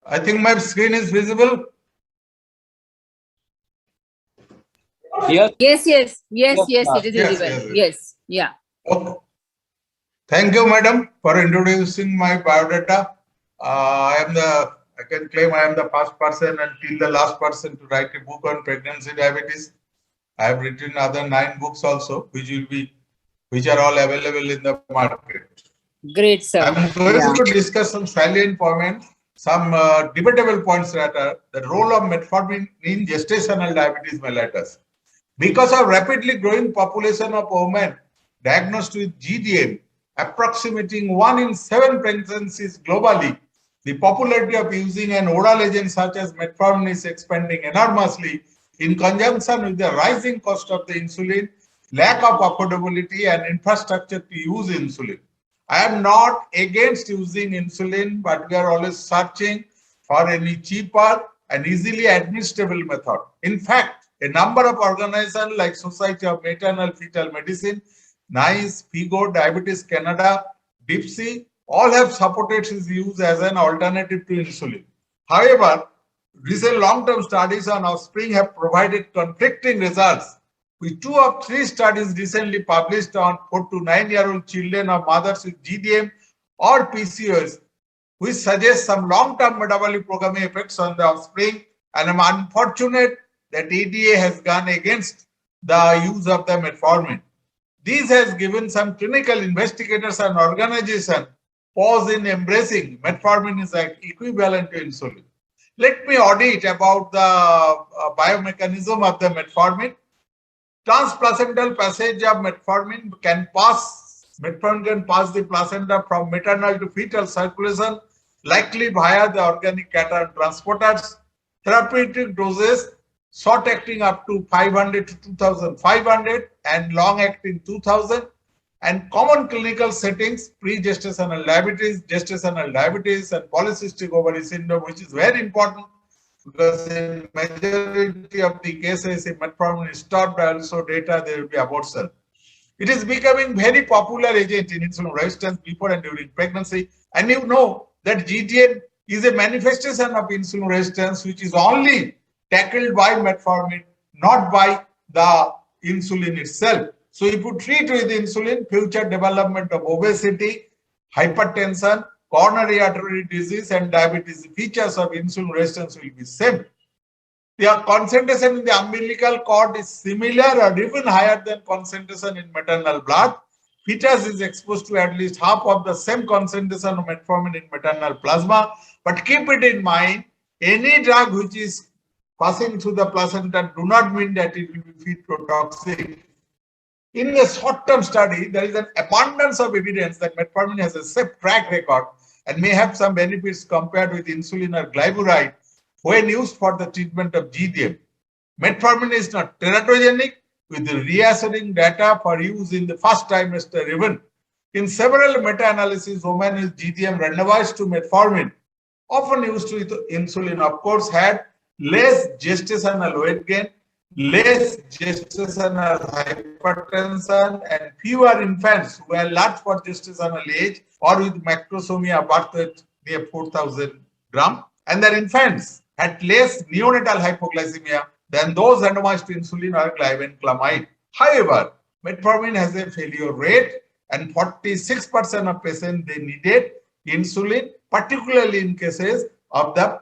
I think my screen is visible. Yes. Yes, yes, Yes, it is Yes, visible. yes. Yes, yeah. Okay. Thank you, madam, for introducing my biodata. I can claim I am the first person until the last person to write a book on pregnancy diabetes. I have written other 9 books also, which are all available in the market. Great, sir. I'm going Yeah. to discuss some salient points, some debatable points that are the role of metformin in gestational diabetes mellitus. Because of rapidly growing population of women diagnosed with GDM, approximating 1 in 7 pregnancies globally, the popularity of using an oral agent such as metformin is expanding enormously in conjunction with the rising cost of the insulin, lack of affordability and infrastructure to use insulin. I am not against using insulin, but we are always searching for any cheaper and easily administrable method. In fact, a number of organizations like Society of Maternal Fetal Medicine, NICE, FIGO, Diabetes Canada, DIPSI, all have supported its use as an alternative to insulin. However, recent long-term studies on offspring have provided conflicting results, with 2 of 3 studies recently published on 4 to 9-year-old children of mothers with GDM or PCOS, which suggests some long-term metabolic programming effects on the offspring. And I'm unfortunate that ADA has gone against the use of the metformin. This has given some clinical investigators and organizations pause in embracing metformin is equivalent to insulin. Let me audit about the biomechanism of the metformin. Transplacental passage of metformin can pass the placenta from maternal to fetal circulation, likely via the organic cation transporters. Therapeutic doses, short acting up to 500 to 2500 and long acting 2000. And common clinical settings, pre-gestational diabetes, gestational diabetes, and polycystic ovary syndrome, which is very important because in majority of the cases, if metformin is stopped, also data there will be abortion. It is becoming very popular agent in insulin resistance before and during pregnancy. And you know that GTN is a manifestation of insulin resistance, which is only tackled by metformin, not by the insulin itself. So if you treat with insulin, future development of obesity, hypertension, coronary artery disease and diabetes features of insulin resistance will be same. The concentration in the umbilical cord is similar or even higher than concentration in maternal blood. Fetus is exposed to at least half of the same concentration of metformin in maternal plasma. But keep it in mind, any drug which is passing through the placenta do not mean that it will be fetotoxic. In a short-term study, there is an abundance of evidence that metformin has a safe track record and may have some benefits compared with insulin or glyburide when used for the treatment of GDM. Metformin is not teratogenic, with reassuring data for use in the first trimester even. In several meta-analyses, women with GDM randomized to metformin, often used with insulin, of course, had less gestational weight gain, less gestational hypertension, and fewer infants who were large for gestational age or with macrosomia birth weight near 4,000 gram. And their infants had less neonatal hypoglycemia than those randomized to insulin or glibenclamide. However, metformin has a failure rate, and 46% of patients they needed insulin, particularly in cases of the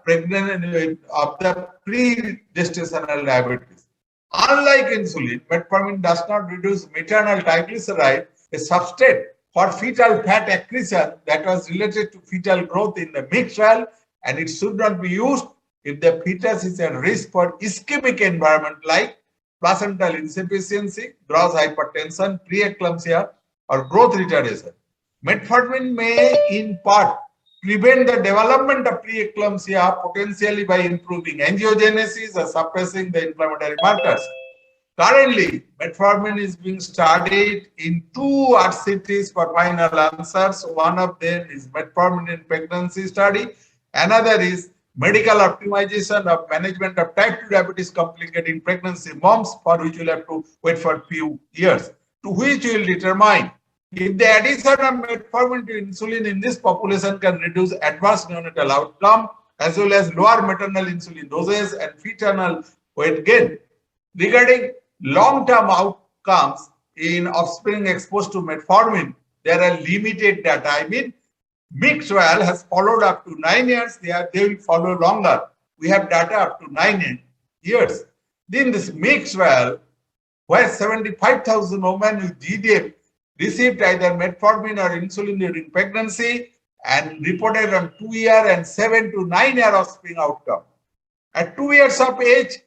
pre-gestational diabetes. Unlike insulin, metformin does not reduce maternal triglyceride, a substrate for fetal fat accretion that was related to fetal growth in the MIG trial, and it should not be used if the fetus is at risk for ischemic environment like placental insufficiency, gross hypertension, preeclampsia, or growth retardation. Metformin may, in part, prevent the development of preeclampsia potentially by improving angiogenesis or suppressing the inflammatory markers. Currently, metformin is being studied in 2 RCTs for final answers. One of them is metformin in pregnancy study. Another is medical optimization of management of type 2 diabetes complicating pregnancy moms, for which we'll have to wait for a few years, to which we will determine if the addition of metformin to insulin in this population can reduce adverse neonatal outcome as well as lower maternal insulin doses and feternal weight gain. Regarding long-term outcomes in offspring exposed to metformin, there are limited data. I mean, MIG trial has followed up to 9 years. They will follow longer. We have data up to 9 years. Then this MIG trial, where 75,000 women with GDM received either metformin or insulin during pregnancy and reported on 2-year and 7 to 9 year offspring outcome. At 2 years of age,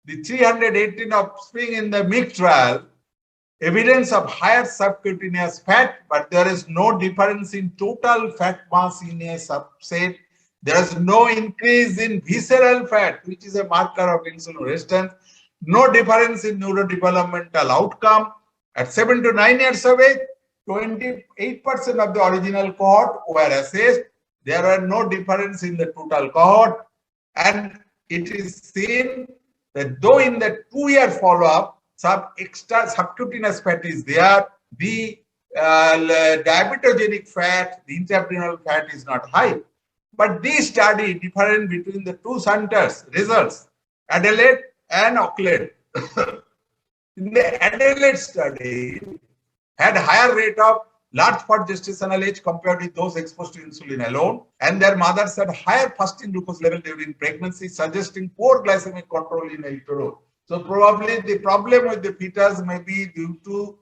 the 318 offspring in the MIG trial, evidence of higher subcutaneous fat, but there is no difference in total fat mass in a subset. There is no increase in visceral fat, which is a marker of insulin resistance. No difference in neurodevelopmental outcome. At 7 to 9 years of age, 28% of the original cohort were assessed. There are no difference in the total cohort. And it is seen that though in the 2-year follow-up, some extra subcutaneous fat is there, the diabetogenic fat, the intraabdominal fat is not high. But this study different between the two centers results, Adelaide and Auckland. In the Adelaide study, had higher rate of large for gestational age compared with those exposed to insulin alone, and their mothers had higher fasting glucose level during pregnancy, suggesting poor glycemic control in utero. So probably the problem with the fetus may be due to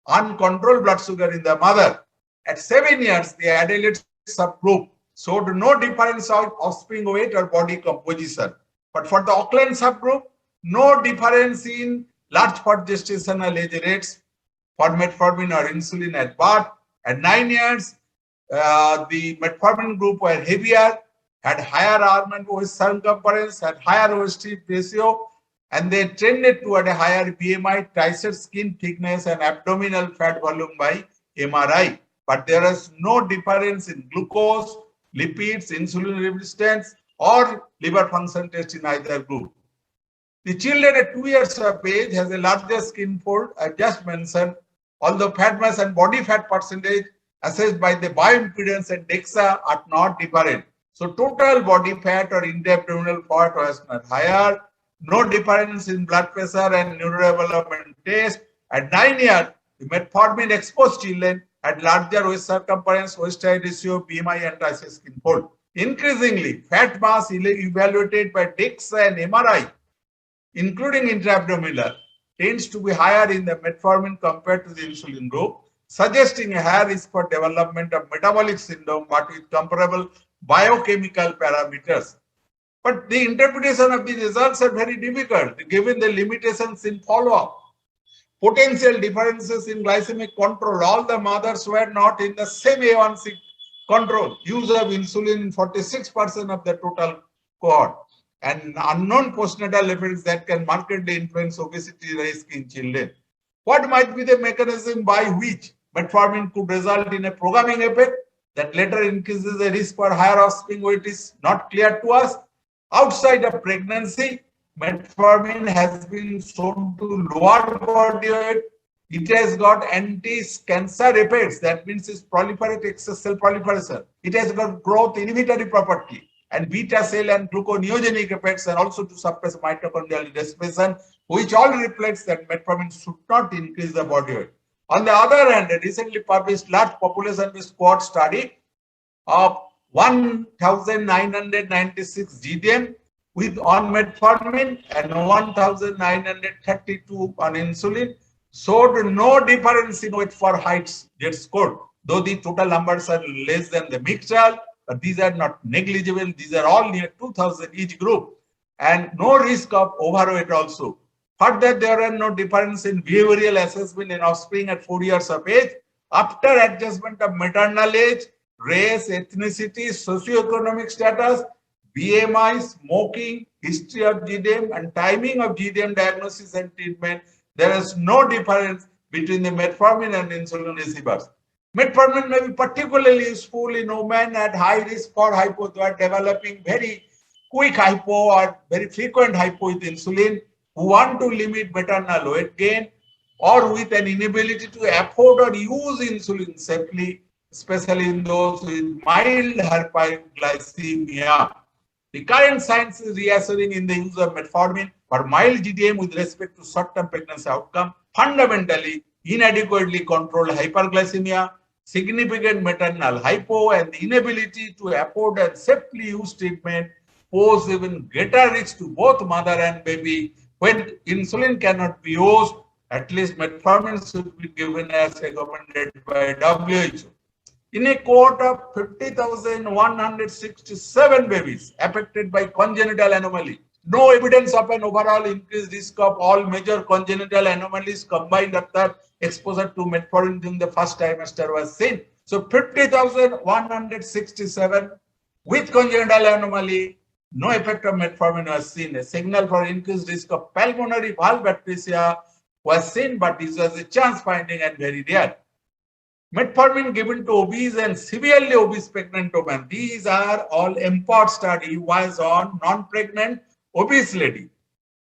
uncontrolled blood sugar in the mother. At 7 years, the Adelaide subgroup showed no difference of offspring weight or body composition. But for the Auckland subgroup, no difference in large for gestational age rates for metformin or insulin at birth. At 9 years, the metformin group were heavier, had higher arm and waist circumference, had higher waist hip ratio, and they trended toward a higher BMI, tricep skin thickness, and abdominal fat volume by MRI. But there is no difference in glucose, lipids, insulin resistance, or liver function test in either group. The children at 2 years of age has a larger skin fold, I just mentioned, although fat mass and body fat percentage assessed by the bioimpedance and DEXA are not different. So total body fat or intra-abdominal fat was not higher. No difference in blood pressure and neurodevelopment test. At 9 years, the metformin exposed children had larger waist circumference, waist height ratio, BMI, and tricep skin fold. Increasingly, fat mass evaluated by DEXA and MRI, including intra-abdominal, tends to be higher in the metformin compared to the insulin group, suggesting a higher risk for development of metabolic syndrome, but with comparable biochemical parameters. But the interpretation of the results are very difficult, given the limitations in follow-up. Potential differences in glycemic control. All the mothers were not in the same A1C control. Use of insulin in 46% of the total cohort. And unknown postnatal effects that can markedly influence obesity risk in children. What might be the mechanism by which metformin could result in a programming effect that later increases the risk for higher offspring weight is not clear to us. Outside of pregnancy, metformin has been shown to lower body weight. It has got anti-cancer effects. That means it's proliferate excess cell proliferation. It has got growth inhibitory property and beta cell and gluconeogenic effects, and also to suppress mitochondrial dysfunction, which all reflects that metformin should not increase the body weight. On the other hand, a recently published large population-based cohort study of 1,996 GDM with on metformin and 1,932 on insulin showed no difference in weight for heights Z-score, though the total numbers are less than the mixture, but these are not negligible. These are all near 2,000 each group, and no risk of overweight also. Further, there are no difference in behavioral assessment in offspring at 4 years of age after adjustment of maternal age, race, ethnicity, socioeconomic status, BMI, smoking, history of GDM, and timing of GDM diagnosis and treatment. There is no difference between the metformin and insulin receivers. Metformin may be particularly useful in women at high risk for hypo who are developing very quick hypo or very frequent hypo with insulin, who want to limit maternal weight gain, or with an inability to afford or use insulin safely, especially in those with mild hyperglycemia. The current science is reassuring in the use of metformin for mild GTM with respect to short-term pregnancy outcome. Fundamentally, inadequately controlled hyperglycemia, significant maternal hypo, and the inability to afford and safely use treatment pose even greater risk to both mother and baby. When insulin cannot be used, at least metformin should be given as recommended by WHO. In a cohort of 50,167 babies affected by congenital anomaly, no evidence of an overall increased risk of all major congenital anomalies combined after exposure to metformin during the first trimester was seen. So 50,167 with congenital anomaly, no effect of metformin was seen. A signal for increased risk of pulmonary valve atresia was seen, but this was a chance finding and very rare. Metformin given to obese and severely obese pregnant women. These are all MPOT study was on non-pregnant obese lady.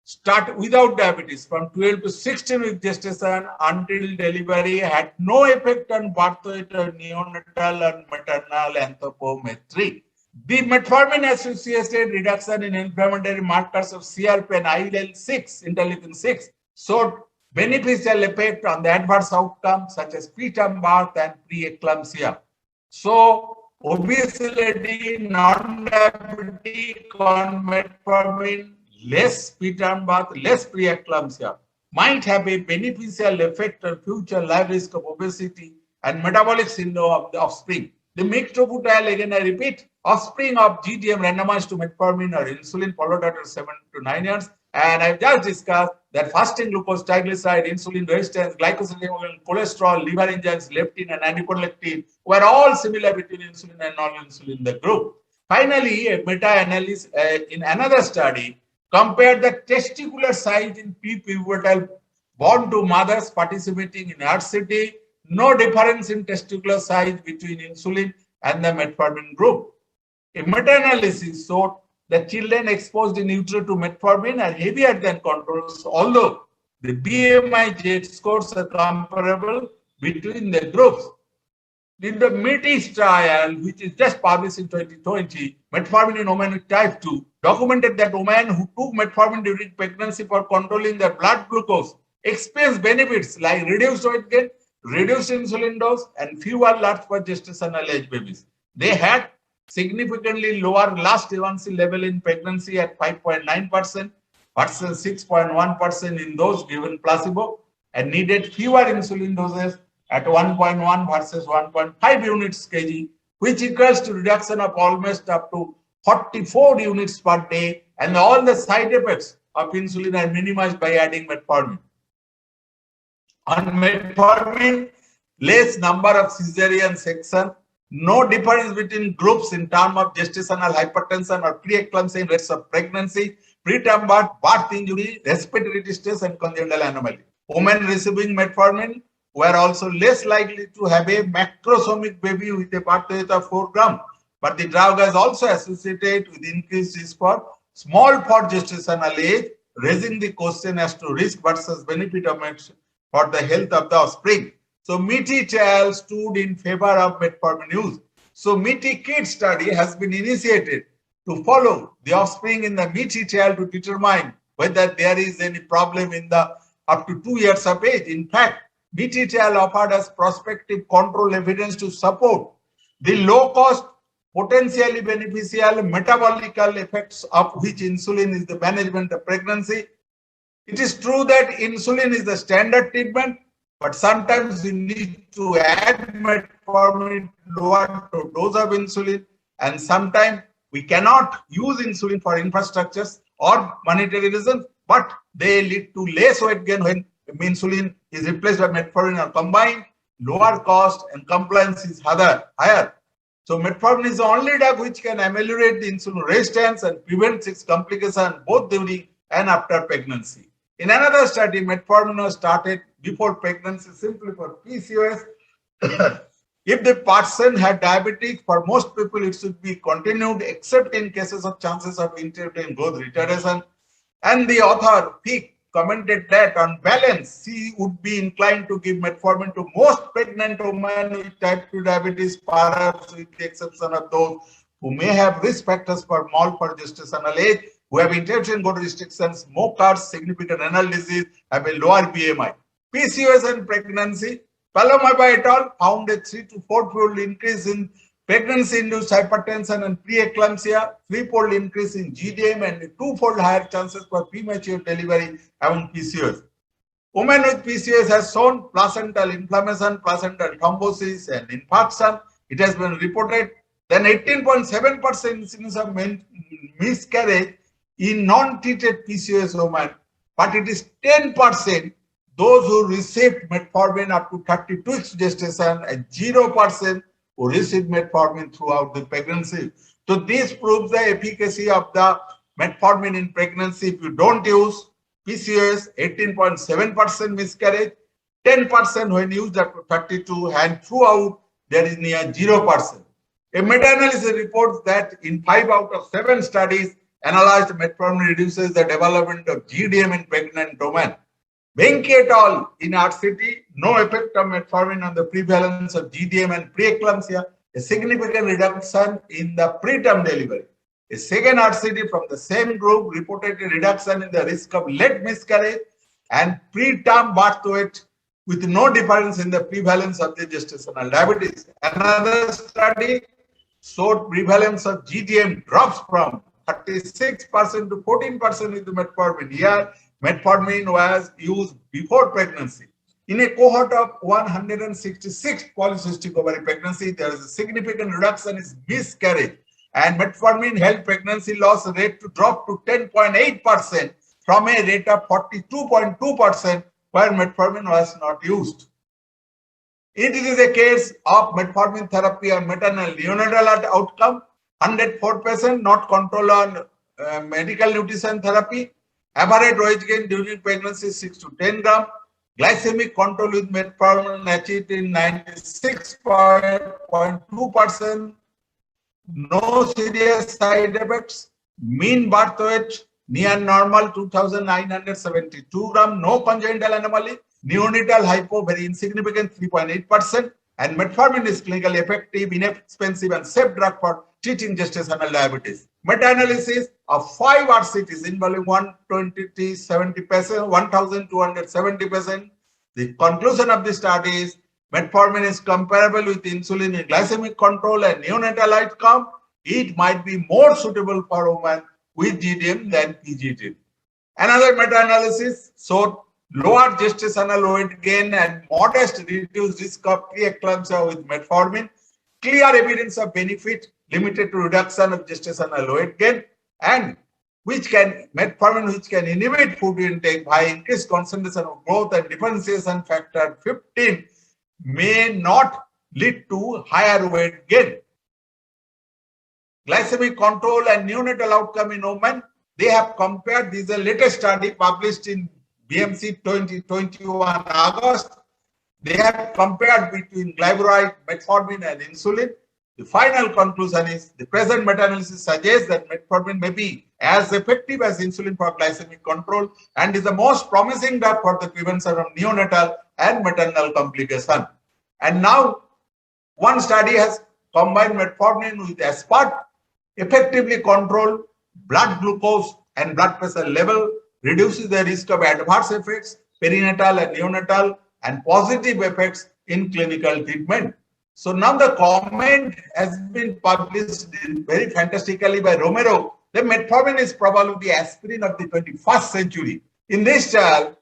Start without diabetes from 12 to 16 week gestation until delivery had no effect on birth weight or neonatal or maternal anthropometry. The metformin associated reduction in inflammatory markers of CRP and IL-6, interleukin 6, showed beneficial effect on the adverse outcomes such as preterm birth and preeclampsia. So, obesity, non-diabetic on metformin, less preterm birth, less preeclampsia might have a beneficial effect on future life risk of obesity and metabolic syndrome of the offspring. The mixed tofu trial, again I repeat, offspring of GTM randomized to metformin or insulin followed after 7 to 9 years. And I've just discussed that fasting glucose, triglyceride, insulin resistance, glycosylated cholesterol, liver enzymes, leptin, and adiponectin were all similar between insulin and non-insulin in the group. Finally, a meta-analysis in another study compared the testicular size in prepubertal born to mothers participating in RCT. No difference in testicular size between insulin and the metformin group. A meta-analysis showed the children exposed in utero to metformin are heavier than controls, although the BMI Z-scores are comparable between the groups. In the METIS trial, which is just published in 2020, metformin in women with type 2, documented that women who took metformin during pregnancy for controlling their blood glucose experienced benefits like reduced weight gain, reduced insulin dose, and fewer large for gestational age babies. They had significantly lower last A1C level in pregnancy at 5.9% versus 6.1% in those given placebo, and needed fewer insulin doses at 1.1 versus 1.5 units kg, which equals to reduction of almost up to 44 units per day, and all the side effects of insulin are minimized by adding metformin. On metformin, less number of cesarean section, no difference between groups in terms of gestational hypertension or preeclampsia in rates of pregnancy, preterm birth, birth injury, respiratory distress, and congenital anomaly. Women receiving metformin were also less likely to have a macrosomic baby with a birth weight of 4 grams. But the drug is also associated with increased risk for small for gestational age, raising the question as to risk versus benefit of medicine for the health of the offspring. So METI trial stood in favor of metformin use. So METI KID study has been initiated to follow the offspring in the METI trial to determine whether there is any problem in the up to 2 years of age. In fact, METI trial offered us prospective control evidence to support the low cost, potentially beneficial metabolical effects of which insulin is the management of pregnancy. It is true that insulin is the standard treatment, but sometimes you need to add metformin to lower the dose of insulin, and sometimes we cannot use insulin for infrastructures or monetary reasons, but they lead to less weight gain when insulin is replaced by metformin or combined, lower cost, and compliance is higher. So metformin is the only drug which can ameliorate the insulin resistance and prevent its complication both during and after pregnancy. In another study, metformin was started before pregnancy simply for PCOS. If the person had diabetes, for most people it should be continued except in cases of chances of intrauterine growth retardation. And the author, Peak, commented that on balance, she would be inclined to give metformin to most pregnant women with type 2 diabetes, perhaps with the exception of those who may have risk factors for more for gestational age, who have intervention goiter restrictions, smokers, significant renal disease, have a lower BMI. PCOS and pregnancy. Palomaba et al. Found a 3 to 4-fold increase in pregnancy-induced hypertension and preeclampsia, 3-fold increase in GDM, and a 2-fold higher chances for premature delivery among PCOS. Women with PCOS has shown placental inflammation, placental thrombosis, and infarction. It has been reported. Then 18.7% incidence of miscarriage in non-treated PCOS women, but it is 10% those who received metformin up to 32 weeks gestation and 0% who received metformin throughout the pregnancy. So this proves the efficacy of the metformin in pregnancy. If you don't use PCOS, 18.7% miscarriage, 10% when used up to 32, and throughout there is near 0%. A meta-analysis reports that in 5 out of 7 studies analyzed, metformin reduces the development of GDM in pregnant women. Venki et al. In RCT, no effect of metformin on the prevalence of GDM and preeclampsia, a significant reduction in the preterm delivery. A second RCT from the same group reported a reduction in the risk of late miscarriage and preterm birth weight with no difference in the prevalence of the gestational diabetes. Another study showed prevalence of GDM drops from 36% to 14% with the metformin. Here, metformin was used before pregnancy. In a cohort of 166 polycystic ovary pregnancy, there is a significant reduction in miscarriage, and metformin helped pregnancy loss rate to drop to 10.8% from a rate of 42.2% where metformin was not used. It is a case of metformin therapy on maternal neonatal outcome. 104% not control on medical nutrition therapy. Average weight gain during pregnancy 6 to 10 gram. Glycemic control with metformin achieved in 96.2%. No serious side effects. Mean birth weight near normal 2,972 gram. No congenital anomaly. Neonatal hypo very insignificant 3.8%. And metformin is clinically effective, inexpensive, and safe drug for treating gestational diabetes. Meta-analysis of 5 RCTs involving 1,270 patients. The conclusion of the study is metformin is comparable with insulin in glycemic control and neonatal outcome. It might be more suitable for women with GDM than PGT. Another meta-analysis showed lower gestational weight gain and modest reduced risk of preeclampsia with metformin. Clear evidence of benefit limited to reduction of gestational weight gain, and metformin which can inhibit food intake by increased concentration of growth and differentiation factor 15 may not lead to higher weight gain. Glycemic control and neonatal outcome in women, they have compared. This is the latest study published in BMC 2021 August. They have compared between glyburide, metformin, and insulin. The final conclusion is the present meta-analysis suggests that metformin may be as effective as insulin for glycemic control and is the most promising drug for the prevention of neonatal and maternal complication. And now, one study has combined metformin with aspart, effectively control blood glucose and blood pressure level, reduces the risk of adverse effects, perinatal and neonatal, and positive effects in clinical treatment. So now the comment has been published very fantastically by Romero that metformin is probably the aspirin of the 21st century. In this trial,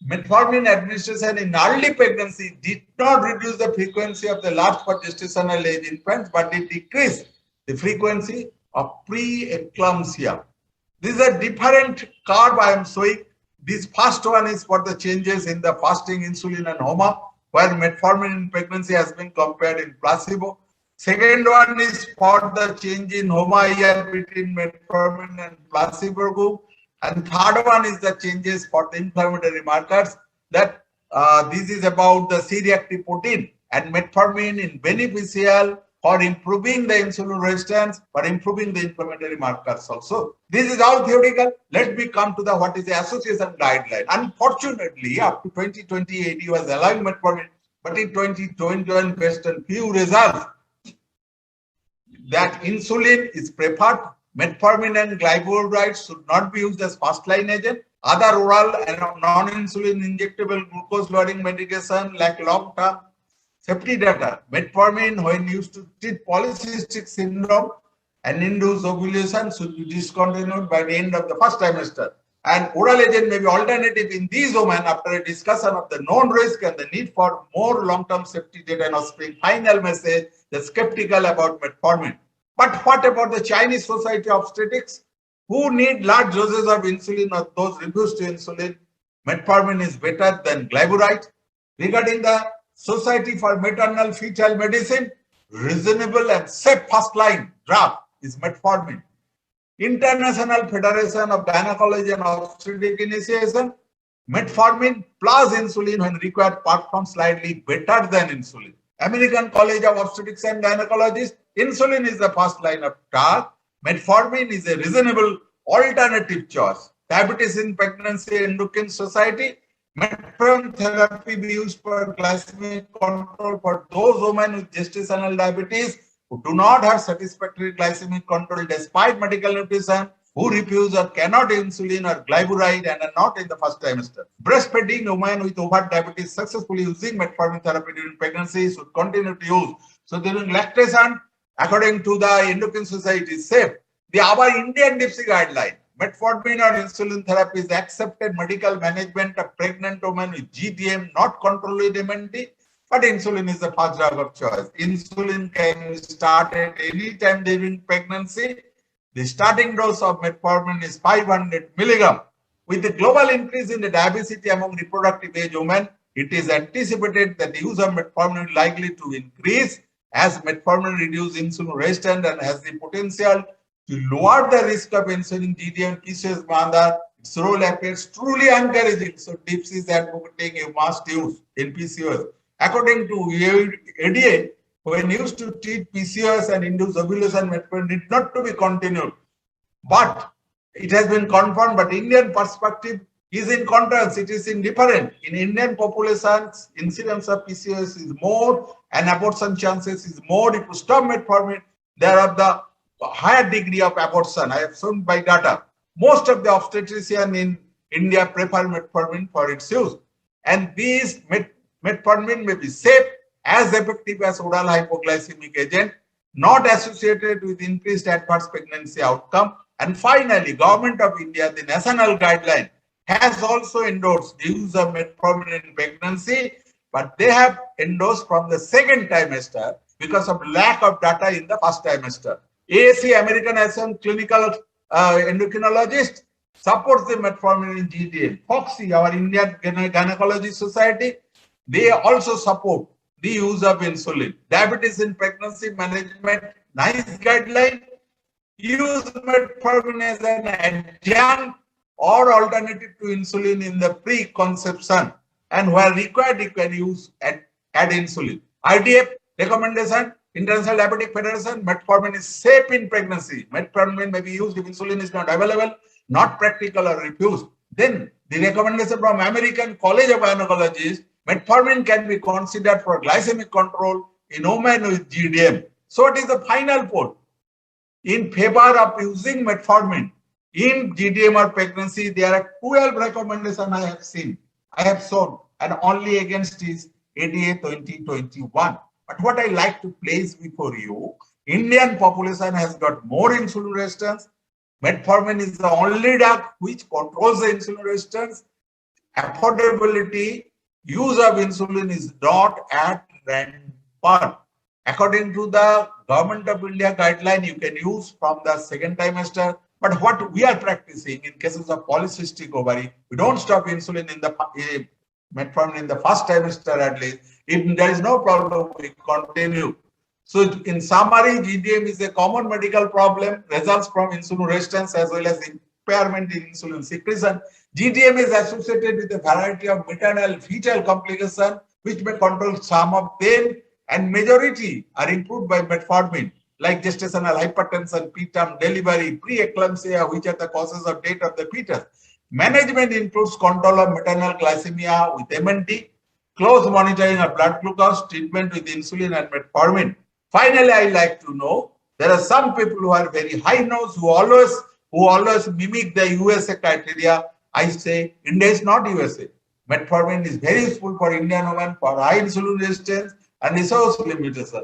metformin administration in early pregnancy did not reduce the frequency of the large for gestational age infants, but it decreased the frequency of preeclampsia. This is a different curve I am showing. This first one is for the changes in the fasting insulin and HOMA, where metformin in pregnancy has been compared in placebo. Second one is for the change in HOMA here between metformin and placebo group. And third one is the changes for the inflammatory markers. That this is about the C-reactive protein and metformin in beneficial for improving the insulin resistance, for improving the inflammatory markers also. This is all theoretical. Let me come to the what is the association guideline. Unfortunately, up to 2028, he was allowing metformin, but in 2021, based on few results, that insulin is preferred. Metformin and glyburide should not be used as first-line agent. Other oral and non-insulin injectable glucose-lowering medication like long-term safety data. Metformin, when used to treat polycystic syndrome and induce ovulation, should be discontinued by the end of the first trimester. And oral agent may be alternative in these women after a discussion of the known risk and the need for more long-term safety data and offspring. Final message, the skeptical about metformin. But what about the Chinese Society of Obstetrics who need large doses of insulin or those refused to insulin? Metformin is better than glyburide. Regarding the Society for Maternal Fetal Medicine, reasonable and safe first-line drug is metformin. International Federation of Gynecology and Obstetric Initiation, metformin plus insulin when required performs slightly better than insulin. American College of Obstetrics and Gynecologists, insulin is the first line of drug. Metformin is a reasonable alternative choice. Diabetes in Pregnancy Endocrine Society, metformin therapy be used for glycemic control for those women with gestational diabetes who do not have satisfactory glycemic control despite medical nutrition, who refuse or cannot insulin or glyburide and are not in the first trimester. Breastfeeding women with overt diabetes successfully using metformin therapy during pregnancy should continue to use. So during lactation, according to the Endocrine Society, is safe. Our Indian DIPSI guideline, metformin or insulin therapy is accepted medical management of pregnant women with GDM, not controlled with MNT. But insulin is the first drug of choice. Insulin can be started any time during pregnancy. The starting dose of metformin is 500 milligram. With the global increase in the diabetes among reproductive age women, it is anticipated that the use of metformin is likely to increase as metformin reduces insulin resistance and has the potential to lower the risk of insulin GDM PCOS mother. Its role appears truly encouraging. So DIPSI is advocating a must use in PCOS. According to ADA, when used to treat PCOS and induce ovulation, metformin need not to be continued. But it has been confirmed, but Indian perspective is in contrast, it is indifferent. In Indian populations, incidence of PCOS is more and abortion chances is more. If you stop metformin, there are the higher degree of abortion. I have shown by data. Most of the obstetricians in India prefer metformin for its use. And these metformin may be safe, as effective as oral hypoglycemic agent, not associated with increased adverse pregnancy outcome. And finally, Government of India, the national guideline, has also endorsed the use of metformin in pregnancy, but they have endorsed from the second trimester because of lack of data in the first trimester. AAC, American Association Clinical Endocrinologist, supports the metformin in GDM. FOGSI, our Indian Gynecology Society, they also support the use of insulin. Diabetes in Pregnancy Management, nice guideline. Use metformin as an adjunct or alternative to insulin in the pre-conception, and where required, you can use add insulin. IDF recommendation, International Diabetic Federation, metformin is safe in pregnancy. Metformin may be used if insulin is not available, not practical or refused. Then the recommendation from American College of Gynecologists, metformin can be considered for glycemic control in women with GDM. So it is the final point in favor of using metformin in GDM or pregnancy. There are 12 recommendations I have seen, I have shown, and only against is ADA 2021. But what I like to place before you, Indian population has got more insulin resistance. Metformin is the only drug which controls the insulin resistance. Affordability, use of insulin is not at rampant. According to the Government of India guideline, you can use from the second trimester. But what we are practicing in cases of polycystic ovary, we don't stop insulin in the metformin in the first trimester at least. If there is no problem, we continue. So in summary, GDM is a common medical problem, results from insulin resistance as well as impairment in insulin secretion. GDM is associated with a variety of maternal fetal complications, which may control some of them, and majority are improved by metformin, like gestational hypertension, preterm delivery, preeclampsia, which are the causes of death of the fetus. Management includes control of maternal glycemia with MNT, close monitoring of blood glucose, treatment with insulin and metformin. Finally, I like to know There are some people who are very high nose, who always mimic the USA criteria. I say India is not USA. Metformin is very useful for Indian women for high insulin resistance and resource limitation.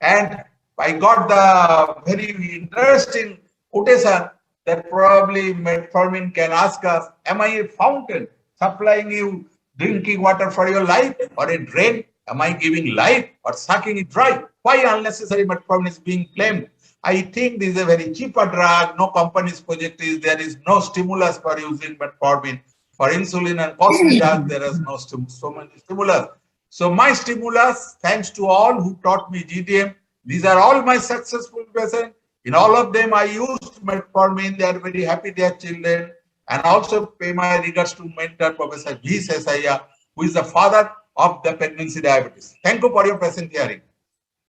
And I got the very interesting quotation that probably Metformin can ask us, am I a fountain supplying you drinking water for your life, or a drain? Am I giving life or sucking it dry? Why unnecessary Metformin is being claimed? I think this is a very cheaper drug. No company's project is, there is no stimulus for using Metformin. For insulin and costly drugs, there is no so many stimulus. So my stimulus, thanks to all who taught me GDM, these are all my successful patients. In all of them, I used Metformin. They are very happy, their children. And also pay my regards to mentor, Professor V. Sesaya, who is the father of the pregnancy diabetes. Thank you for your patient hearing.